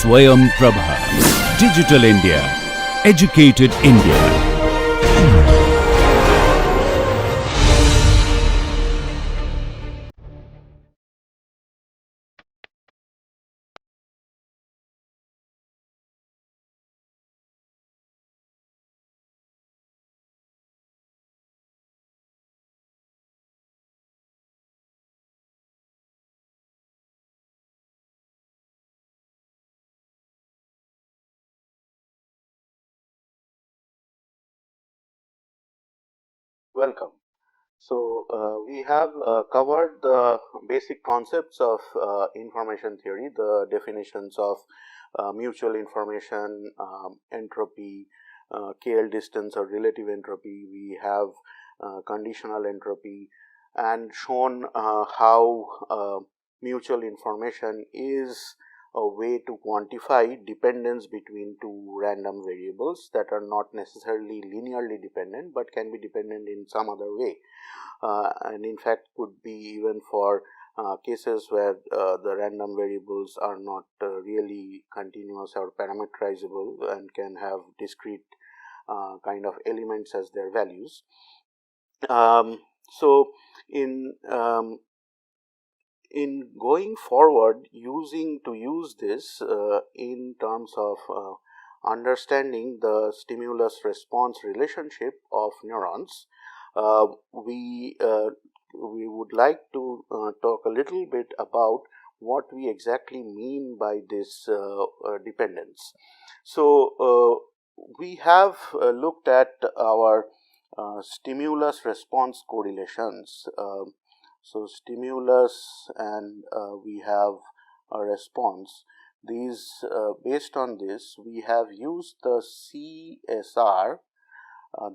Swayam Prabha. Digital India. Educated India. Welcome. We have covered the basic concepts of information theory, the definitions of mutual information, entropy, KL distance or relative entropy. We have conditional entropy, and shown how mutual information is a way to quantify dependence between two random variables that are not necessarily linearly dependent, but can be dependent in some other way, and in fact could be even for cases where the random variables are not really continuous or parameterizable and can have discrete kind of elements as their values. In going forward, use this in terms of understanding the stimulus response relationship of neurons, we would like to talk a little bit about what we exactly mean by this dependence. So we have looked at our stimulus response correlations. So stimulus and we have a response. These based on this, we have used the CSR,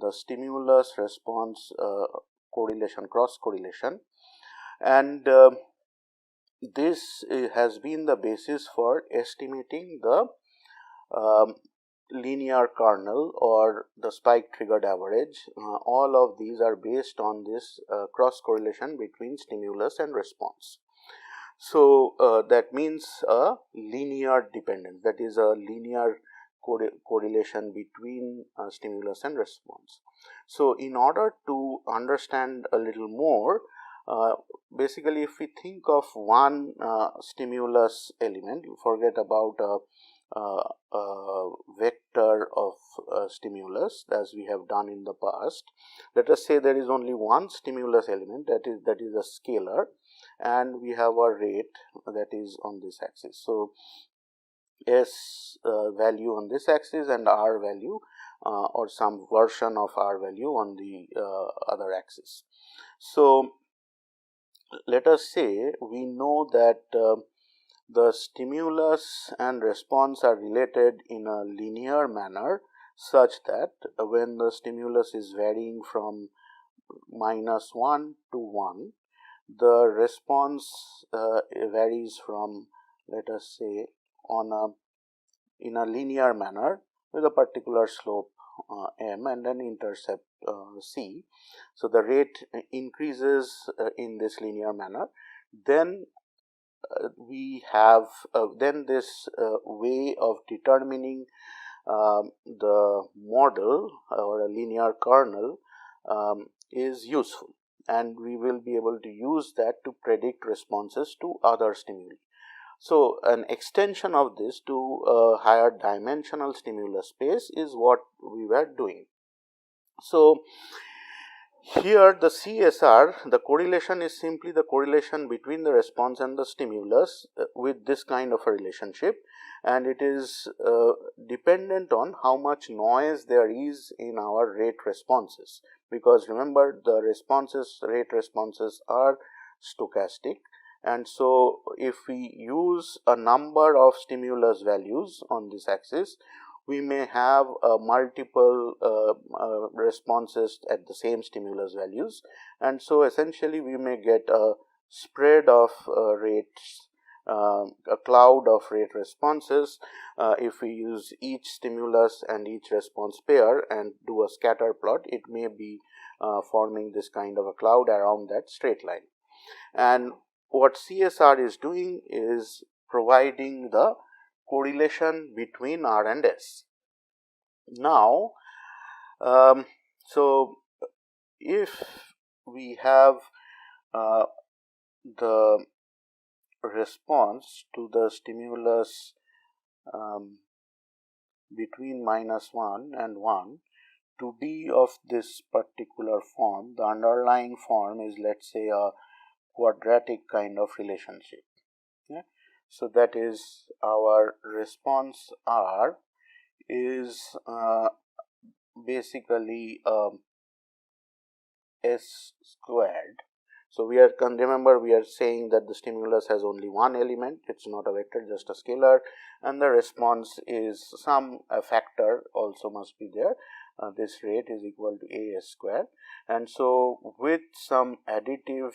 the stimulus response correlation, cross correlation, and this has been the basis for estimating the linear kernel or the spike triggered average. All of these are based on this cross correlation between stimulus and response. So that means a linear dependence, that is a linear correlation between stimulus and response. So in order to understand a little more, basically if we think of one stimulus element, you forget about a vector of stimulus as we have done in the past. Let us say there is only one stimulus element, that is a scalar, and we have a rate that is on this axis. So S value on this axis and R value or some version of R value on the other axis. So let us say we know that the stimulus and response are related in a linear manner such that when the stimulus is varying from -1 to 1, the response varies from, let us say, in a linear manner with a particular slope m and an intercept c. So the rate increases in this linear manner. Then we have then this way of determining the model or a linear kernel is useful, and we will be able to use that to predict responses to other stimuli. So an extension of this to a higher dimensional stimulus space is what we were doing. So here the CSR, the correlation is simply the correlation between the response and the stimulus with this kind of a relationship, and it is dependent on how much noise there is in our rate responses, because remember the rate responses are stochastic, and so if we use a number of stimulus values on this axis, we may have multiple responses at the same stimulus values, and so essentially we may get a spread of rates, a cloud of rate responses if we use each stimulus and each response pair and do a scatter plot. It may be forming this kind of a cloud around that straight line. And what CSR is doing is providing the correlation between R and S. Now, so if we have the response to the stimulus between -1 and 1 to be of this particular form, the underlying form is, let's say, a quadratic kind of relationship. Okay? So that is our response R is basically S squared. So we are, remember, we are saying that the stimulus has only one element, it's not a vector, just a scalar, and the response is some factor also must be there. This rate is equal to AS square, and so with some additive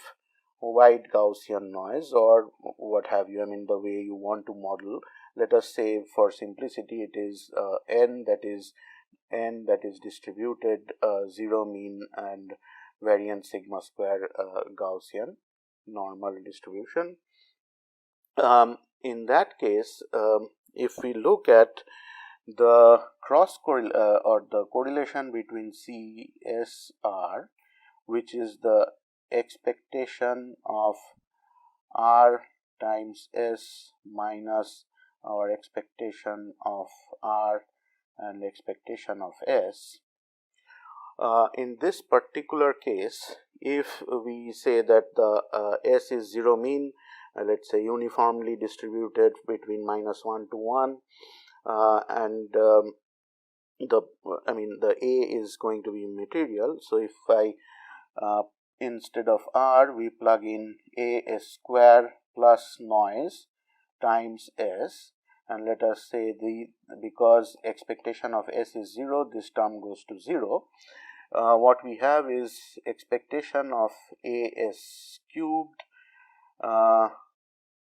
wide Gaussian noise or what have you, I mean the way you want to model, let us say for simplicity it is n that is distributed 0 mean and variance sigma square Gaussian normal distribution. In that case, if we look at the or the correlation between CSR, which is the expectation of R times S minus our expectation of R and expectation of S. In this particular case, if we say that the S is 0 mean, let's say uniformly distributed between -1 to 1, and the A is going to be material. So if I instead of R we plug in AS square plus noise times S, and let us say because expectation of S is 0, this term goes to 0. What we have is expectation of AS cubed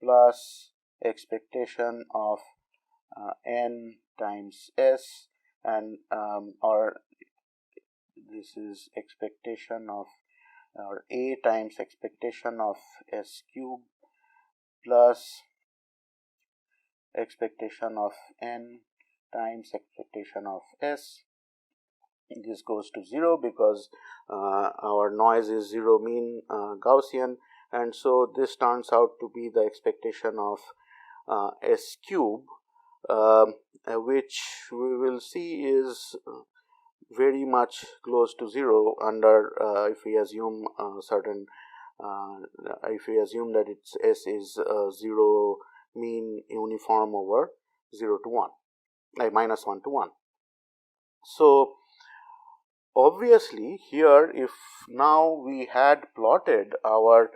plus expectation of N times S, and or this is expectation of or A times expectation of S cube plus expectation of N times expectation of S. This goes to 0 because our noise is 0 mean Gaussian, and so this turns out to be the expectation of S cube, which we will see is very much close to 0 under if we assume if we assume that its S is 0 mean uniform over 0 to 1, -1 to 1. So obviously here, if now we had plotted our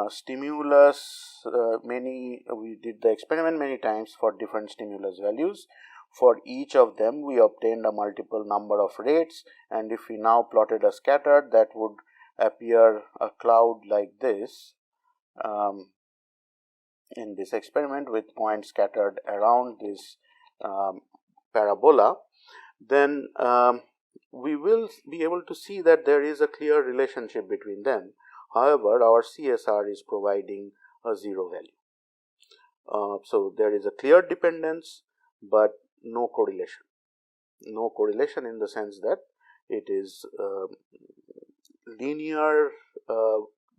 stimulus we did the experiment many times for different stimulus values. For each of them we obtained a multiple number of rates, and if we now plotted a scatter, that would appear a cloud like this in this experiment with points scattered around this parabola. Then we will be able to see that there is a clear relationship between them. However, our CSR is providing a 0 value. So there is a clear dependence but no correlation. No correlation in the sense that it is linear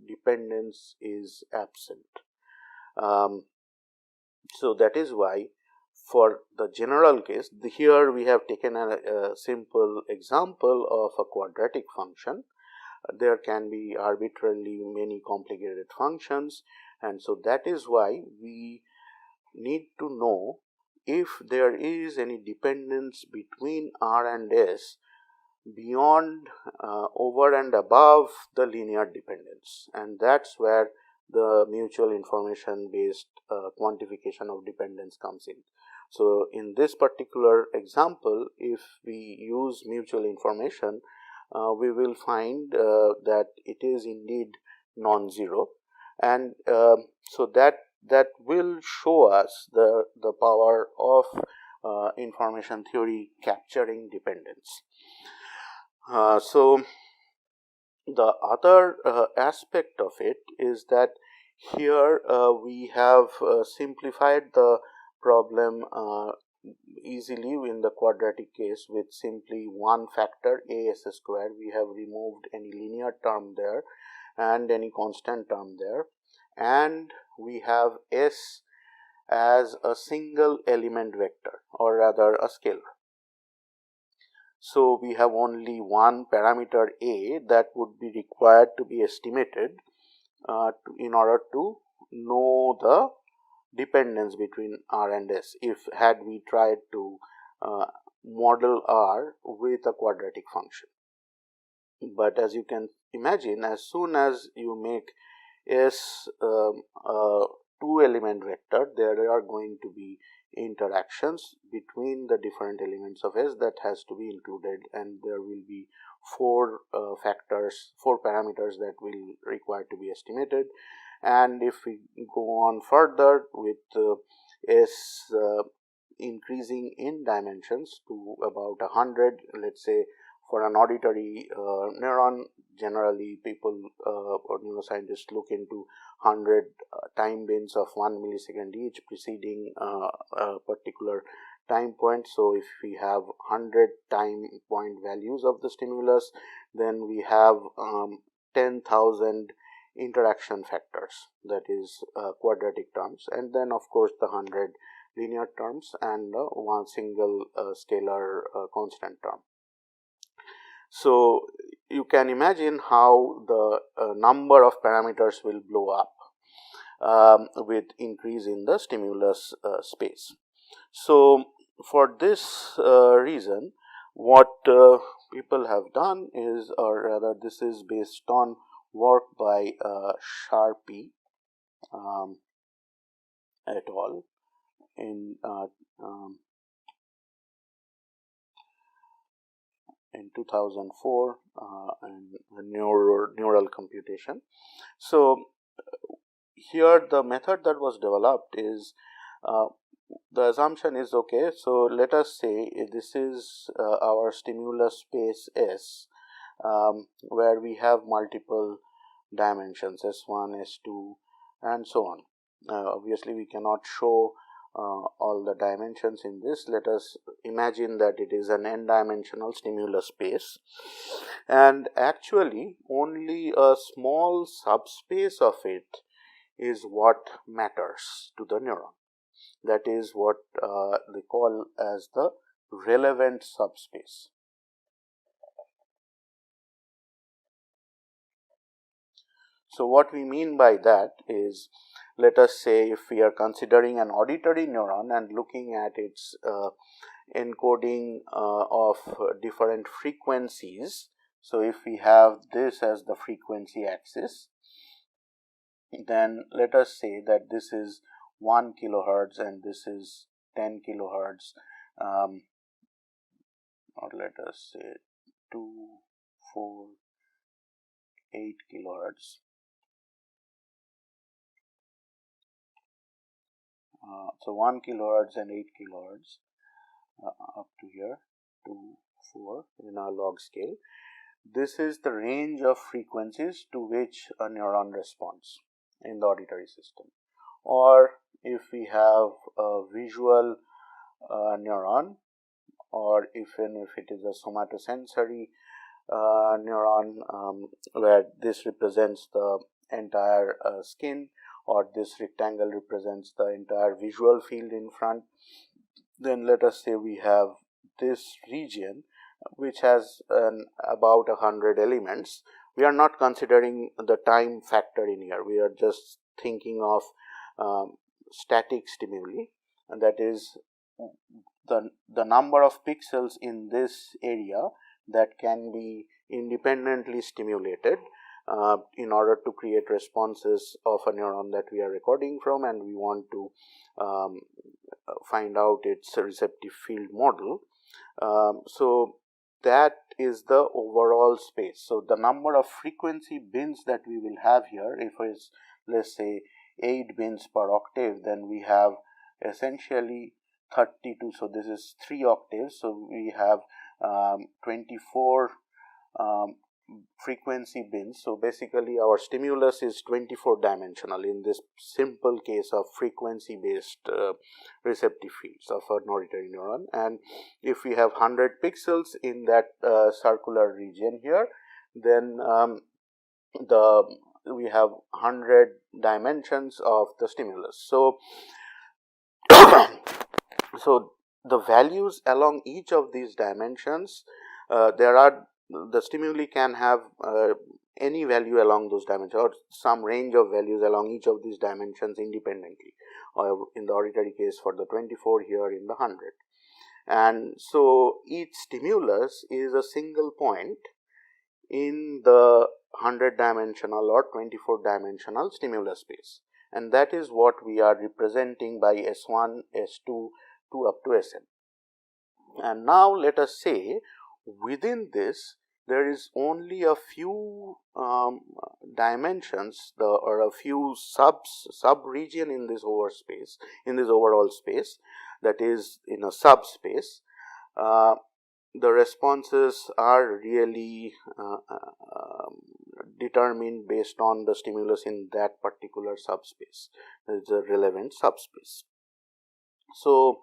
dependence is absent. So that is why for the general case, here we have taken a simple example of a quadratic function. There can be arbitrarily many complicated functions, and so that is why we need to know if there is any dependence between R and S beyond over and above the linear dependence, and that's where the mutual information based quantification of dependence comes in. So in this particular example, if we use mutual information, we will find that it is indeed non-zero, and so that will show us the power of information theory capturing dependence. So the other aspect of it is that here we have simplified the problem easily in the quadratic case with simply one factor as square. We have removed any linear term there and any constant term there, and we have S as a single element vector, or rather a scalar. So we have only one parameter A that would be required to be estimated in order to know the dependence between R and S, if had we tried to model R with a quadratic function. But as you can imagine, as soon as you make S a two element vector, there are going to be interactions between the different elements of S that has to be included, and there will be four parameters that will require to be estimated. And if we go on further with S increasing in dimensions to about 100, let's say for an auditory neuron, generally people or neuroscientists look into 100 time bins of 1 millisecond each preceding a particular time point. So if we have 100 time point values of the stimulus, then we have 10,000 interaction factors, that is quadratic terms, and then of course the 100 linear terms and one single scalar constant term. So you can imagine how the number of parameters will blow up with increase in the stimulus space. So for this reason, what people have done is, or rather this is based on work by Sharpie et al. In 2004 and neural computation. So here the method that was developed is the assumption is, okay, so let us say this is our stimulus space S, where we have multiple dimensions S1, S2 and so on. Obviously we cannot show all the dimensions in this. Let us imagine that it is an n-dimensional stimulus space, and actually only a small subspace of it is what matters to the neuron. That is what they call as the relevant subspace. So what we mean by that is, let us say if we are considering an auditory neuron and looking at its encoding of different frequencies. So if we have this as the frequency axis, then let us say that this is 1 kilohertz and this is 10 kilohertz, or let us say 2, 4, 8 kilohertz. So 1 kilohertz and 8 kilohertz up to here, 2, 4 in our log scale. This is the range of frequencies to which a neuron responds in the auditory system. Or if we have a visual neuron, or even if it is a somatosensory neuron, where this represents the entire skin, or this rectangle represents the entire visual field in front, then let us say we have this region which has about 100 elements. We are not considering the time factor in here. We are just thinking of static stimuli, and that is the number of pixels in this area that can be independently stimulated in order to create responses of a neuron that we are recording from, and we want to find out its receptive field model. So that is the overall space. So the number of frequency bins that we will have here, if it's, let's say, 8 bins per octave, then we have essentially 32. So this is 3 octaves. So we have 24 frequency bins. So basically our stimulus is 24 dimensional in this simple case of frequency based receptive fields of an auditory neuron, and if we have 100 pixels in that circular region here, then we have 100 dimensions of the stimulus. So so the values along each of these dimensions, the stimuli can have any value along those dimensions, or some range of values along each of these dimensions independently, or in the auditory case for the 24, here in the 100. And so each stimulus is a single point in the 100 dimensional or 24 dimensional stimulus space, and that is what we are representing by S1, S2 to up to Sn. And now let us say within this there is only a few dimensions, or a few sub region in this space, in this overall space, that is in a subspace. The responses are really determined based on the stimulus in that particular subspace. That is a relevant subspace. So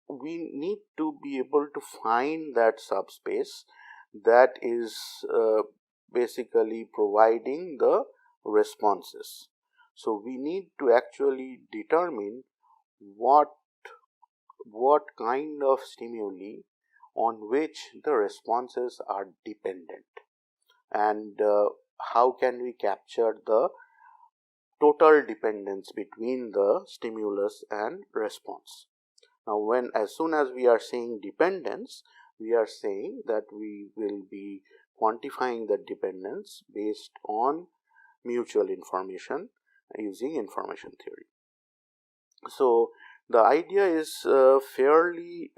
we need to be able to find that subspace that is basically providing the responses. So we need to actually determine what kind of stimuli on which the responses are dependent, and how can we capture the total dependence between the stimulus and response. Now, as soon as we are saying dependence, we are saying that we will be quantifying the dependence based on mutual information using information theory. So the idea is fairly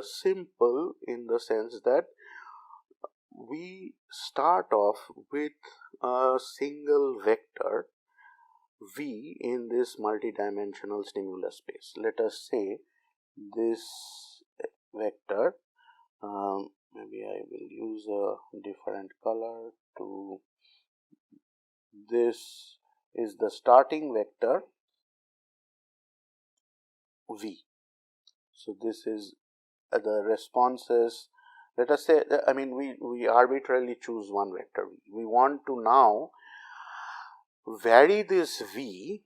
simple, in the sense that we start off with a single vector V in this multidimensional stimulus space. Let us say this vector, maybe I will use a different color to, this is the starting vector V. So this is the responses. Let us say, we arbitrarily choose one vector V. We want to now vary this V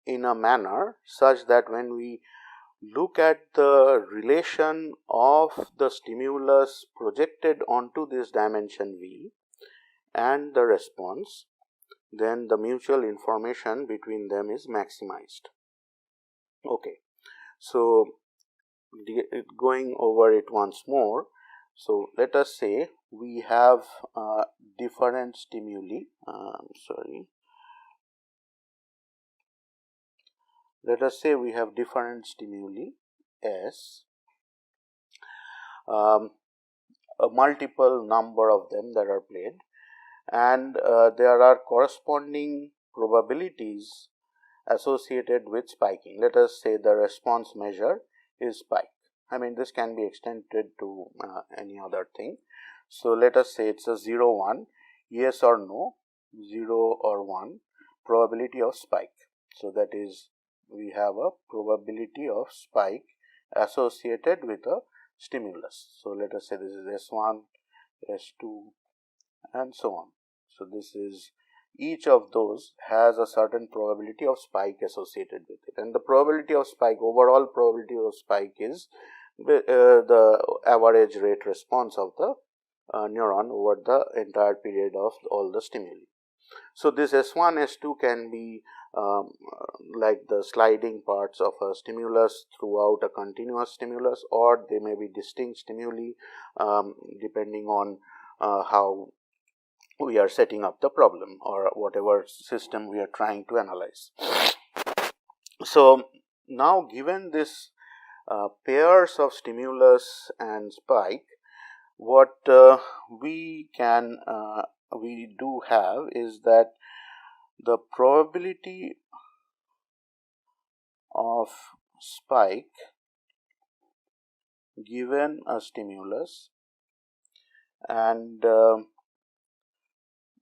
in a manner such that when we look at the relation of the stimulus projected onto this dimension V and the response, then the mutual information between them is maximized. Okay, so going over it once more. So let us say we have different stimuli. Let us say we have different stimuli S, a multiple number of them that are played, and there are corresponding probabilities associated with spiking. Let us say the response measure is spike. This can be extended to any other thing. So let us say it's a 0, 1, yes or no, 0 or 1 probability of spike. So that is, we have a probability of spike associated with a stimulus. So let us say this is S1, S2, and so on. So this is, each of those has a certain probability of spike associated with it, and the probability of spike, overall probability of spike, is the average rate response of the neuron over the entire period of all the stimuli. So this S1, S2 can be like the sliding parts of a stimulus throughout a continuous stimulus, or they may be distinct stimuli depending on how we are setting up the problem or whatever system we are trying to analyze. So now, given this pairs of stimulus and spike, what we do have is that the probability of spike given a stimulus and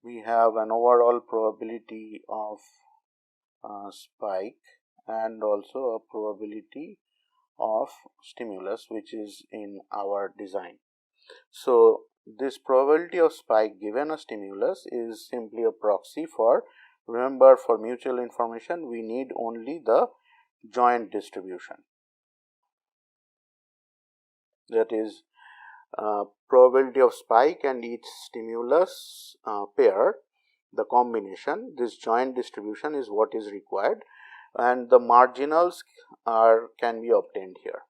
we have an overall probability of spike and also a probability of stimulus which is in our design. So this probability of spike given a stimulus is simply a proxy for, remember, for mutual information we need only the joint distribution, that is probability of spike and each stimulus pair, the combination, this joint distribution is what is required, and the marginals can be obtained here.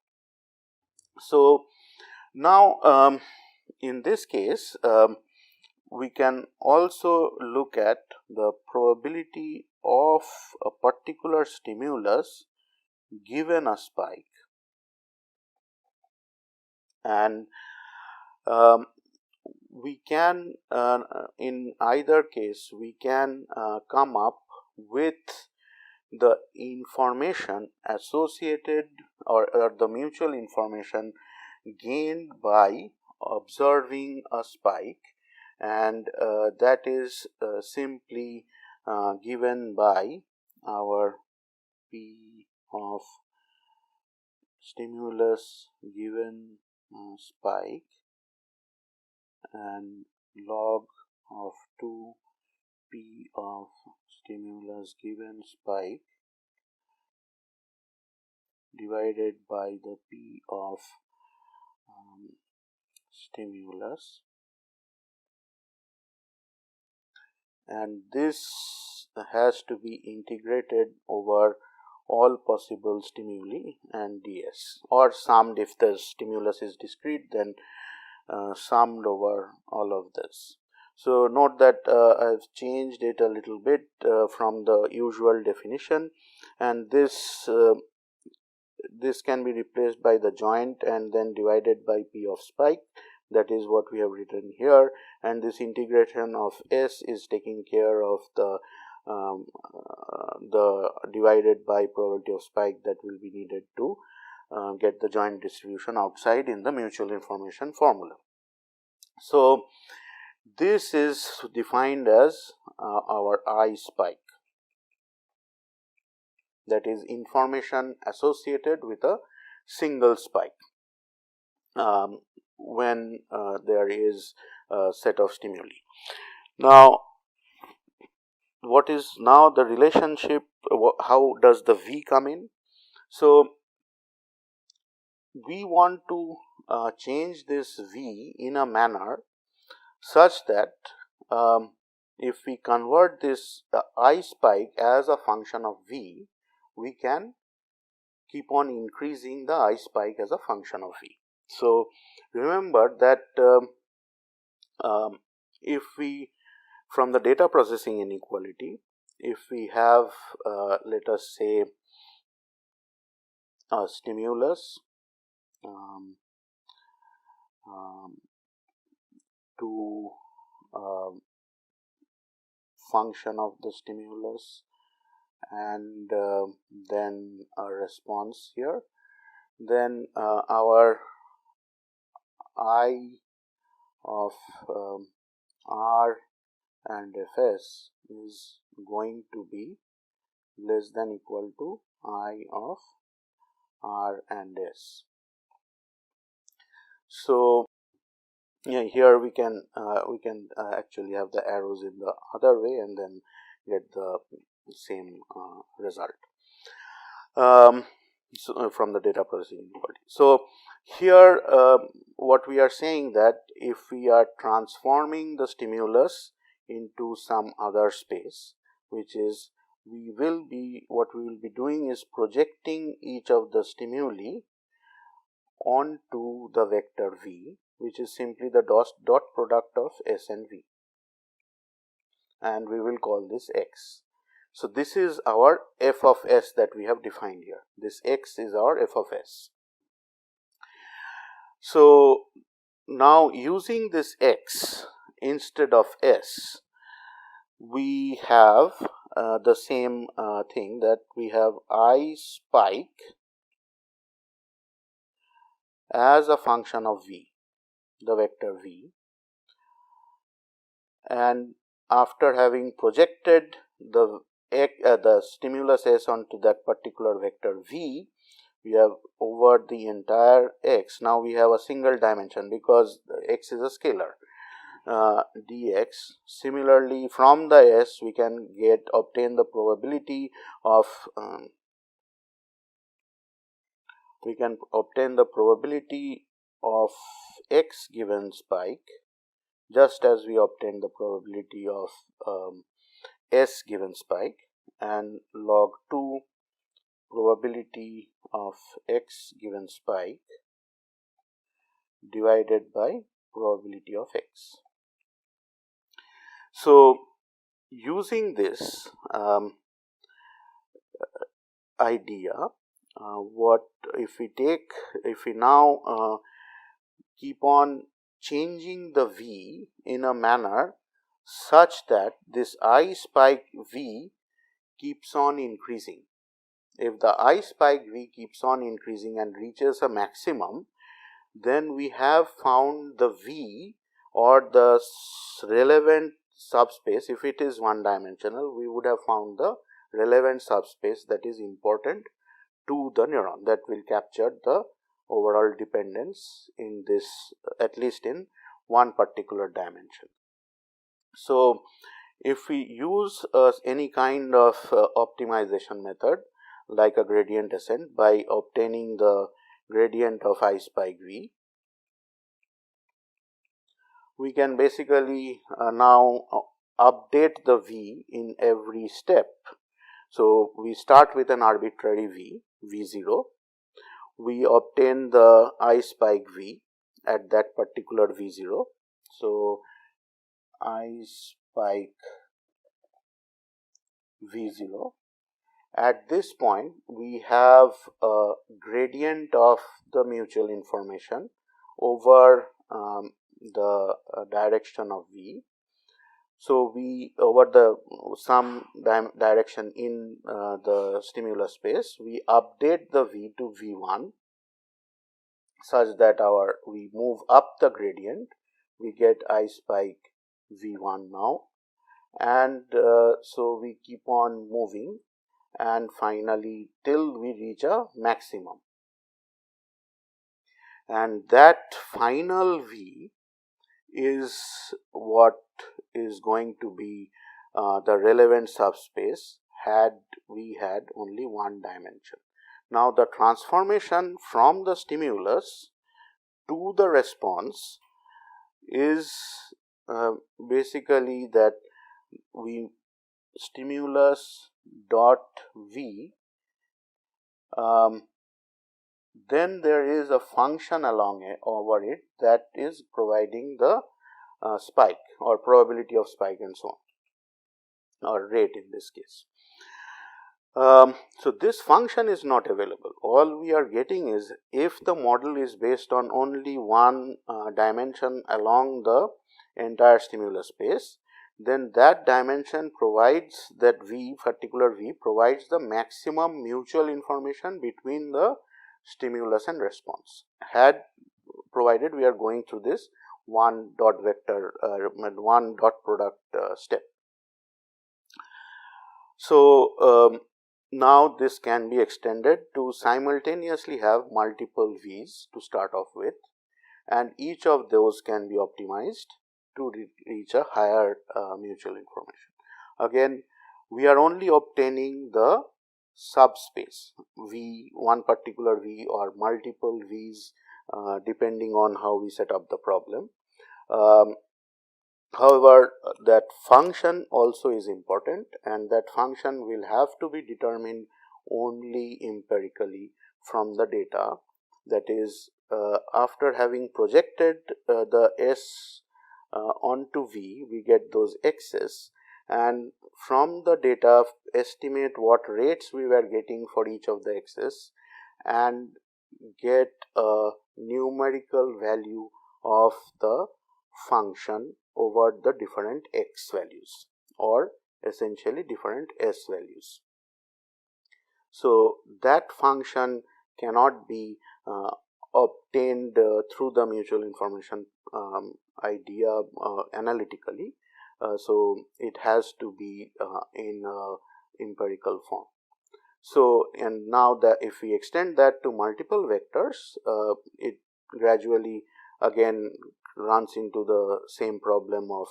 So now in this case we can also look at the probability of a particular stimulus given a spike, and we can in either case we can come up with the information associated or the mutual information gained by observing a spike, and that is simply given by our P of stimulus given spike and log of 2 P of stimulus given spike divided by the P of stimulus, and this has to be integrated over all possible stimuli and ds, or summed if the stimulus is discrete, then summed over all of this. So note that I have changed it a little bit from the usual definition, and this can be replaced by the joint and then divided by P of spike. That is what we have written here, and this integration of S is taking care of the divided by probability of spike that will be needed to get the joint distribution outside in the mutual information formula. So this is defined as our I spike, that is information associated with a single spike when there is a set of stimuli. Now what is now the relationship, how does the V come in? So we want to change this V in a manner such that if we convert this I spike as a function of V, we can keep on increasing the I spike as a function of V. So remember that if we, from the data processing inequality, if we have let us say a stimulus to function of the stimulus and then a response here, then our I of R and Fs is going to be less than equal to I of R and S. So yeah, here we can actually have the arrows in the other way and then get the same result from the data processing inequality. So here what we are saying that if we are transforming the stimulus into some other space, which is what we will be doing is projecting each of the stimuli onto the vector V, which is simply the dot product of S and V, and we will call this X. So this is our f of S that we have defined here. This X is our f of S. So now using this X instead of S, we have the same thing, that we have I spike as a function of V, the vector V, and after having projected the stimulus S onto that particular vector v, we have over the entire x. Now we have a single dimension because x is a scalar, dx. Similarly, from the S we can obtain the probability of x given spike, just as we obtained the probability of S given spike, and log 2 probability of x given spike divided by probability of x. So, using this idea, what if we now keep on changing the v in a manner such that this I spike v keeps on increasing. If the I spike v keeps on increasing and reaches a maximum, then we have found the v, or the relevant subspace. If it is one dimensional, we would have found the relevant subspace that is important to the neuron, that will capture the overall dependence in this, at least in one particular dimension. So, if we use any kind of optimization method like a gradient descent by obtaining the gradient of I spike v, we can basically now update the v in every step. So, we start with an arbitrary v, v0, we obtain the I spike v at that particular v0. So, I spike v0. At this point, we have a gradient of the mutual information over the direction of v. So, we over the some direction in the stimulus space, we update the v to v1 such that we move up the gradient, we get I spike v1 now, and so we keep on moving, and finally till we reach a maximum, and that final v is what is going to be the relevant subspace had we had only one dimension. Now, the transformation from the stimulus to the response is basically that we stimulus dot v, then there is a function over it that is providing the spike or probability of spike and so on, or rate in this case. So, this function is not available. All we are getting is, if the model is based on only one dimension along the entire stimulus space, then that dimension provides that particular v provides the maximum mutual information between the stimulus and response, provided we are going through this one dot vector, one dot product step. So, now this can be extended to simultaneously have multiple v's to start off with, and each of those can be optimized to reach a higher mutual information. Again, we are only obtaining the subspace v, one particular v or multiple v's depending on how we set up the problem. However, that function also is important, and that function will have to be determined only empirically from the data. That is, after having projected the S onto V, we get those x's, and from the data estimate what rates we were getting for each of the x's and get a numerical value of the function over the different x values, or essentially different s values. So, that function cannot be obtained through the mutual information idea analytically, So it has to be in empirical form. So, and now that if we extend that to multiple vectors, it gradually again runs into the same problem of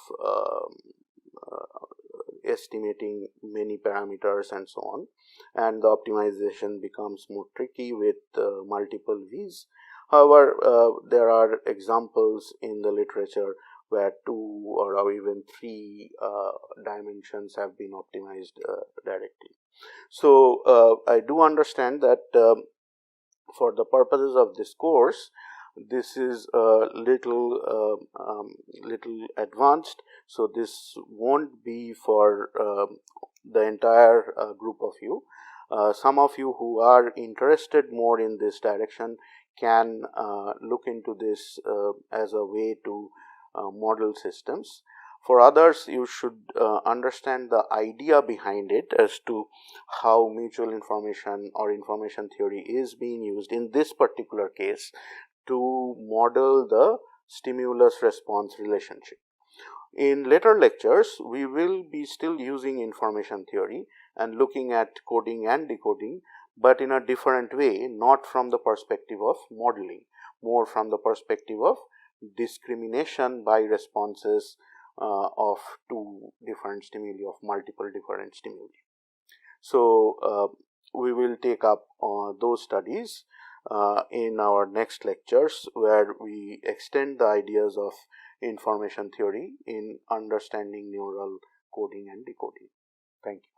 estimating many parameters and so on, and the optimization becomes more tricky with multiple V's. However, there are examples in the literature where 2 or even 3 dimensions have been optimized directly. So, I do understand that for the purposes of this course, this is a little advanced, so this won't be for the entire group of you. Some of you who are interested more in this direction can look into this as a way to model systems. For others, you should understand the idea behind it as to how mutual information or information theory is being used in this particular case to model the stimulus response relationship. In later lectures, we will be still using information theory and looking at coding and decoding, but in a different way, not from the perspective of modeling, more from the perspective of discrimination by responses of 2 different stimuli, of multiple different stimuli. So, we will take up those studies in our next lectures, where we extend the ideas of information theory in understanding neural coding and decoding. Thank you.